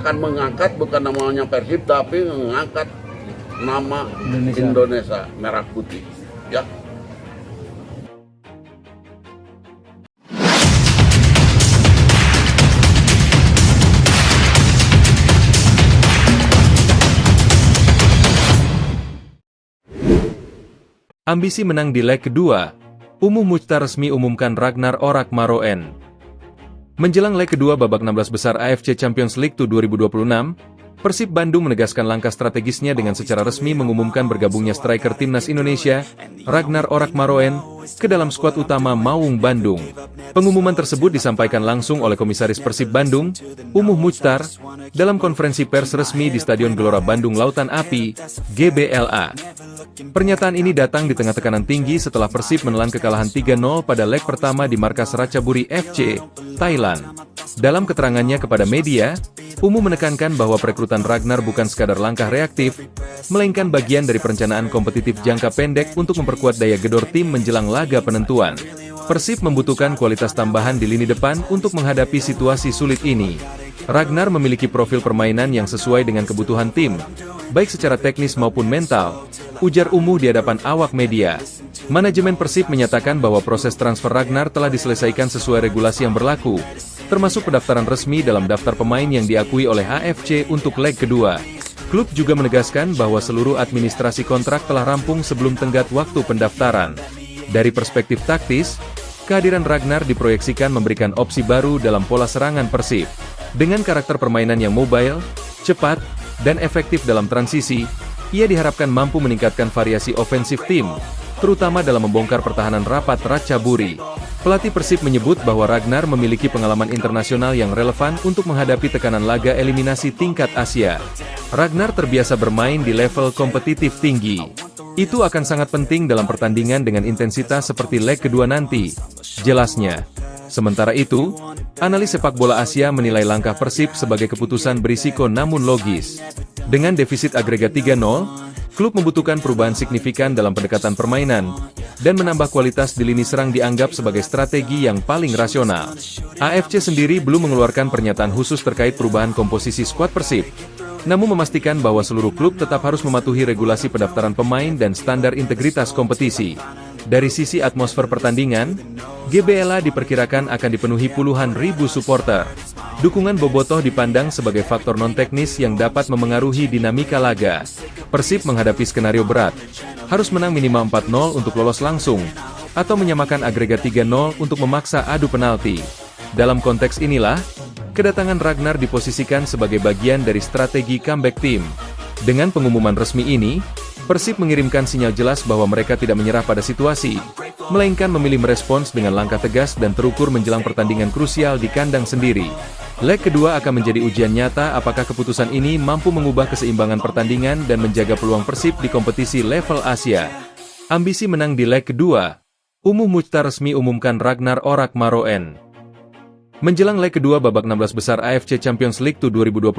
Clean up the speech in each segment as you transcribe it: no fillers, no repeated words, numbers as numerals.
akan mengangkat bukan namanya Persib, tapi mengangkat nama Indonesia Merah Putih. Ya. Ambisi menang di leg kedua, Umuh Muchtar resmi umumkan Ragnar Orak Maroen. Menjelang leg kedua babak 16 besar AFC Champions League 2026, Persib Bandung menegaskan langkah strategisnya dengan secara resmi mengumumkan bergabungnya striker timnas Indonesia, Ragnar Orak Maroen, ke dalam skuad utama Maung Bandung. Pengumuman tersebut disampaikan langsung oleh Komisaris Persib Bandung, Umuh Muchtar, dalam konferensi pers resmi di Stadion Gelora Bandung Lautan Api, GBLA. Pernyataan ini datang di tengah tekanan tinggi setelah Persib menelan kekalahan 3-0 pada leg pertama di markas Ratchaburi FC, Thailand. Dalam keterangannya kepada media, Umuh menekankan bahwa perekrutan Ragnar bukan sekadar langkah reaktif, melainkan bagian dari perencanaan kompetitif jangka pendek untuk memperkuat daya gedor tim menjelang laga penentuan. Persib membutuhkan kualitas tambahan di lini depan untuk menghadapi situasi sulit ini. Ragnar memiliki profil permainan yang sesuai dengan kebutuhan tim, baik secara teknis maupun mental, ujar Umuh di hadapan awak media. Manajemen Persib menyatakan bahwa proses transfer Ragnar telah diselesaikan sesuai regulasi yang berlaku, termasuk pendaftaran resmi dalam daftar pemain yang diakui oleh AFC untuk leg kedua. Klub juga menegaskan bahwa seluruh administrasi kontrak telah rampung sebelum tenggat waktu pendaftaran. Dari perspektif taktis, kehadiran Ragnar diproyeksikan memberikan opsi baru dalam pola serangan Persib. Dengan karakter permainan yang mobile, cepat, dan efektif dalam transisi, ia diharapkan mampu meningkatkan variasi ofensif tim, terutama dalam membongkar pertahanan rapat Ratchaburi. Pelatih Persib menyebut bahwa Ragnar memiliki pengalaman internasional yang relevan untuk menghadapi tekanan laga eliminasi tingkat Asia. Ragnar terbiasa bermain di level kompetitif tinggi. Itu akan sangat penting dalam pertandingan dengan intensitas seperti leg kedua nanti, jelasnya. Sementara itu, analis sepak bola Asia menilai langkah Persib sebagai keputusan berisiko namun logis. Dengan defisit agregat 3-0, klub membutuhkan perubahan signifikan dalam pendekatan permainan, dan menambah kualitas di lini serang dianggap sebagai strategi yang paling rasional. AFC sendiri belum mengeluarkan pernyataan khusus terkait perubahan komposisi skuad Persib, namun memastikan bahwa seluruh klub tetap harus mematuhi regulasi pendaftaran pemain dan standar integritas kompetisi. Dari sisi atmosfer pertandingan, GBLA diperkirakan akan dipenuhi puluhan ribu supporter. Dukungan bobotoh dipandang sebagai faktor non-teknis yang dapat memengaruhi dinamika laga. Persib menghadapi skenario berat, harus menang minimal 4-0 untuk lolos langsung, atau menyamakan agregat 3-0 untuk memaksa adu penalti. Dalam konteks inilah, kedatangan Ragnar diposisikan sebagai bagian dari strategi comeback tim. Dengan pengumuman resmi ini, Persib mengirimkan sinyal jelas bahwa mereka tidak menyerah pada situasi, melainkan memilih merespons dengan langkah tegas dan terukur menjelang pertandingan krusial di kandang sendiri. Leg kedua akan menjadi ujian nyata apakah keputusan ini mampu mengubah keseimbangan pertandingan dan menjaga peluang Persib di kompetisi level Asia. Ambisi menang di leg kedua, Umuh Muchtar resmi umumkan Ragnar Orak Maroen. Menjelang leg kedua babak 16 besar AFC Champions League 2026,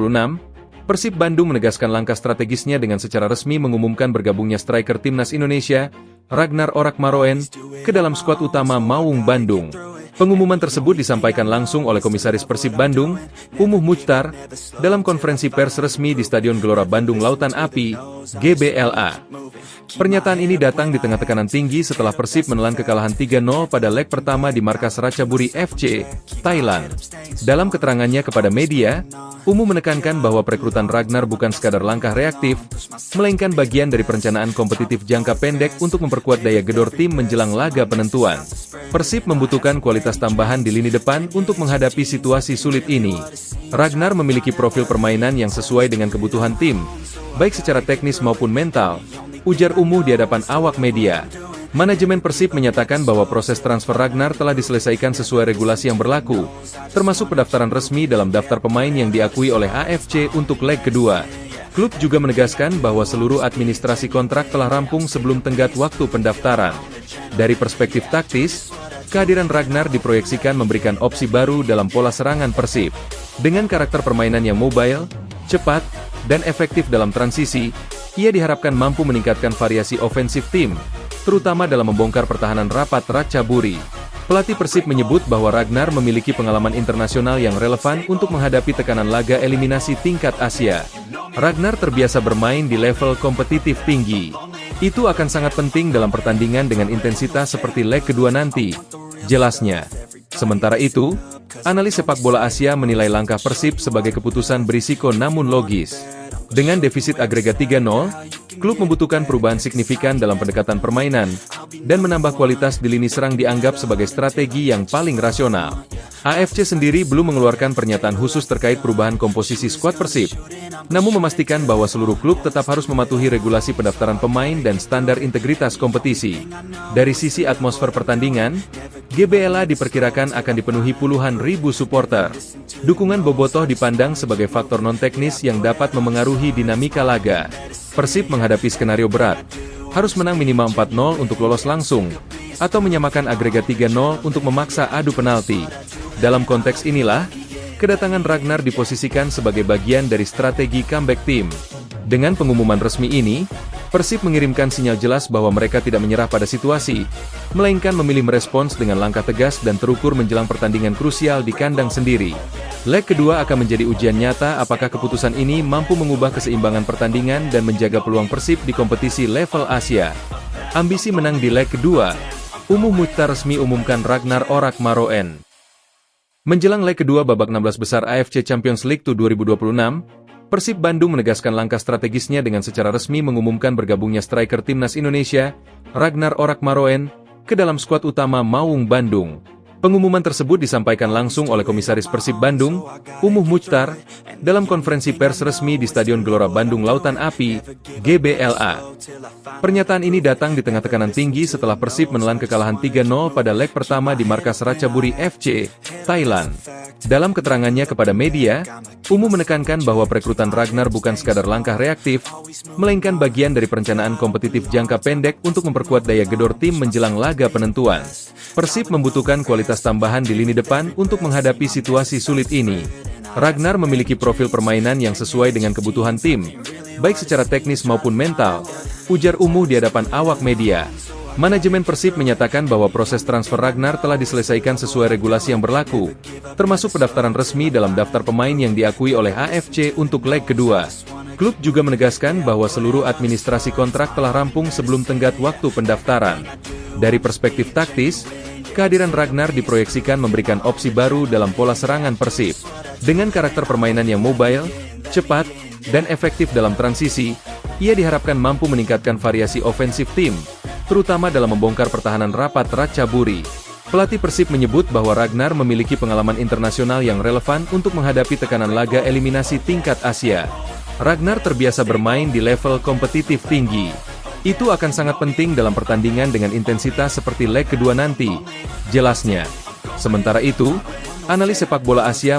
Persib Bandung menegaskan langkah strategisnya dengan secara resmi mengumumkan bergabungnya striker timnas Indonesia, Ragnar Orak Maroen, ke dalam skuad utama Maung Bandung. Pengumuman tersebut disampaikan langsung oleh Komisaris Persib Bandung, Umuh Muchtar, dalam konferensi pers resmi di Stadion Gelora Bandung Lautan Api, GBLA. Pernyataan ini datang di tengah tekanan tinggi setelah Persib menelan kekalahan 3-0 pada leg pertama di markas Ratchaburi FC, Thailand. Dalam keterangannya kepada media, Umuh menekankan bahwa perekrutan Ragnar bukan sekadar langkah reaktif, melainkan bagian dari perencanaan kompetitif jangka pendek untuk memperkuat daya gedor tim menjelang laga penentuan. Persib membutuhkan kualitas tambahan di lini depan untuk menghadapi situasi sulit ini. Ragnar memiliki profil permainan yang sesuai dengan kebutuhan tim, baik secara teknis maupun mental, ujar Umuh di hadapan awak media. Manajemen Persib menyatakan bahwa proses transfer Ragnar telah diselesaikan sesuai regulasi yang berlaku, termasuk pendaftaran resmi dalam daftar pemain yang diakui oleh AFC untuk leg kedua. Klub juga menegaskan bahwa seluruh administrasi kontrak telah rampung sebelum tenggat waktu pendaftaran. Dari perspektif taktis, kehadiran Ragnar diproyeksikan memberikan opsi baru dalam pola serangan Persib. Dengan karakter permainan yang mobile, cepat, dan efektif dalam transisi, ia diharapkan mampu meningkatkan variasi ofensif tim, terutama dalam membongkar pertahanan rapat Ratchaburi. Pelatih Persib menyebut bahwa Ragnar memiliki pengalaman internasional yang relevan untuk menghadapi tekanan laga eliminasi tingkat Asia. Ragnar terbiasa bermain di level kompetitif tinggi. Itu akan sangat penting dalam pertandingan dengan intensitas seperti leg kedua nanti, jelasnya. Sementara itu, analis sepak bola Asia menilai langkah Persib sebagai keputusan berisiko namun logis. Dengan defisit agregat 3-0, klub membutuhkan perubahan signifikan dalam pendekatan permainan, dan menambah kualitas di lini serang dianggap sebagai strategi yang paling rasional. AFC sendiri belum mengeluarkan pernyataan khusus terkait perubahan komposisi skuad Persib, namun memastikan bahwa seluruh klub tetap harus mematuhi regulasi pendaftaran pemain dan standar integritas kompetisi. Dari sisi atmosfer pertandingan, GBLA diperkirakan akan dipenuhi puluhan ribu supporter. Dukungan bobotoh dipandang sebagai faktor non-teknis yang dapat memengaruhi dinamika laga. Persib menghadapi skenario berat, harus menang minimal 4-0 untuk lolos langsung, atau menyamakan agregat 3-0 untuk memaksa adu penalti. Dalam konteks inilah, kedatangan Ragnar diposisikan sebagai bagian dari strategi comeback tim. Dengan pengumuman resmi ini, Persib mengirimkan sinyal jelas bahwa mereka tidak menyerah pada situasi, melainkan memilih merespons dengan langkah tegas dan terukur menjelang pertandingan krusial di kandang sendiri. Leg kedua akan menjadi ujian nyata apakah keputusan ini mampu mengubah keseimbangan pertandingan dan menjaga peluang Persib di kompetisi level Asia. Ambisi menang di leg kedua, Umuh Muchtar resmi umumkan Ragnar Orak Maroen. Menjelang leg kedua babak 16 besar AFC Champions League 2026, Persib Bandung menegaskan langkah strategisnya dengan secara resmi mengumumkan bergabungnya striker timnas Indonesia, Ragnar Orak Maroen, ke dalam skuad utama Maung Bandung. Pengumuman tersebut disampaikan langsung oleh Komisaris Persib Bandung, Umuh Muchtar, dalam konferensi pers resmi di Stadion Gelora Bandung Lautan Api, GBLA. Pernyataan ini datang di tengah tekanan tinggi setelah Persib menelan kekalahan 3-0 pada leg pertama di markas Ratchaburi FC, Thailand. Dalam keterangannya kepada media, Umuh menekankan bahwa perekrutan Ragnar bukan sekadar langkah reaktif, melainkan bagian dari perencanaan kompetitif jangka pendek untuk memperkuat daya gedor tim menjelang laga penentuan. Persib membutuhkan kualitas tambahan di lini depan untuk menghadapi situasi sulit ini. Ragnar memiliki profil permainan yang sesuai dengan kebutuhan tim, baik secara teknis maupun mental, ujar Umuh di hadapan awak media. Manajemen Persib menyatakan bahwa proses transfer Ragnar telah diselesaikan sesuai regulasi yang berlaku, termasuk pendaftaran resmi dalam daftar pemain yang diakui oleh AFC untuk leg kedua. Klub juga menegaskan bahwa seluruh administrasi kontrak telah rampung sebelum tenggat waktu pendaftaran. Dari perspektif taktis, kehadiran Ragnar diproyeksikan memberikan opsi baru dalam pola serangan Persib. Dengan karakter permainan yang mobile, cepat, dan efektif dalam transisi, ia diharapkan mampu meningkatkan variasi ofensif tim, terutama dalam membongkar pertahanan rapat Ratchaburi. Pelatih Persib menyebut bahwa Ragnar memiliki pengalaman internasional yang relevan untuk menghadapi tekanan laga eliminasi tingkat Asia. Ragnar terbiasa bermain di level kompetitif tinggi. Itu akan sangat penting dalam pertandingan dengan intensitas seperti leg kedua nanti, jelasnya. Sementara itu, analis sepak bola Asia